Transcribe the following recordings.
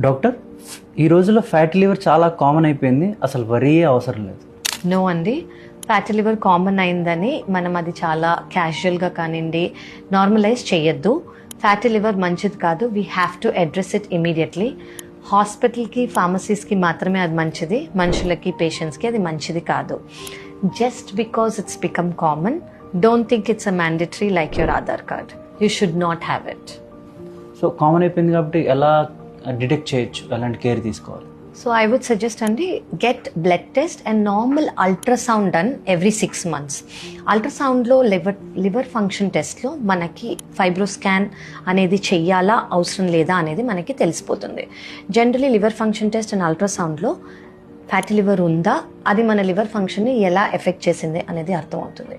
Doctor, ఈ రోజుల్లో fatty liver చాలా కామన్ అయిపోయింది, అసలు వరీ అవసరం లేదు. నో అండి, ఫ్యాటీ లివర్ కామన్ అయిందని మనం అది చాలా క్యాజువల్గా కానివ్వండి నార్మలైజ్ చేయొద్దు. ఫ్యాటీ లివర్ మంచిది కాదు. We have to address it immediately. హాస్పిటల్కి ఫార్మసీస్కి మాత్రమే అది మంచిది, మనుషులకి పేషెంట్స్కి అది మంచిది కాదు. Just because it's become common, don't think it's a mandatory like your Aadhaar card. You should not have it. So common అయిపోయింది కాబట్టి ఎలా డిటెక్ట్ చేయొచ్చు, ఎలాంటి కేర్ తీసుకోవాలి? సో ఐ వుడ్ సజెస్ట్ అండి, get blood test and normal ultrasound done every 6 months. అల్ట్రాసౌండ్లో liver function టెస్ట్లో మనకి ఫైబ్రోస్కాన్ అనేది చెయ్యాలా అవసరం లేదా అనేది మనకి తెలిసిపోతుంది. Generally liver function test and అల్ట్రాసౌండ్లో ఫ్యాటీ లివర్ ఉందా, అది మన లివర్ ఫంక్షన్ని ఎలా ఎఫెక్ట్ చేసింది అనేది అర్థమవుతుంది.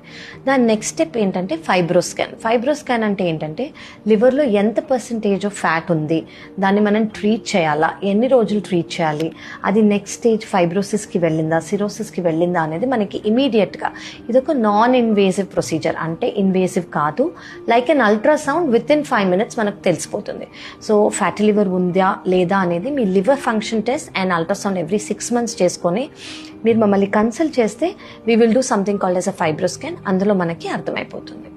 దాని నెక్స్ట్ స్టెప్ ఏంటంటే ఫైబ్రోస్కాన్. ఫైబ్రోస్కాన్ అంటే ఏంటంటే లివర్లో ఎంత పర్సంటేజ్ ఆఫ్ ఫ్యాట్ ఉంది, దాన్ని మనం ట్రీట్ చేయాలా, ఎన్ని రోజులు ట్రీట్ చేయాలి, అది నెక్స్ట్ స్టేజ్ ఫైబ్రోసిస్కి వెళ్ళిందా, సిరోసిస్కి వెళ్ళిందా అనేది మనకి ఇమీడియట్గా, ఇదొక నాన్ ఇన్వేజివ్ ప్రొసీజర్, అంటే ఇన్వేజివ్ కాదు. Like an ultrasound with in 5 minutes మనకు తెలిసిపోతుంది. సో ఫ్యాటీ లివర్ ఉందా లేదా అనేది మీ liver function test and ultrasound every 6 months చేసుకొని మీరు మమ్మల్ని కన్సల్ట్ చేస్తే we will do something called as a fibroscan. అందులో మనకి అర్థమైపోతుంది.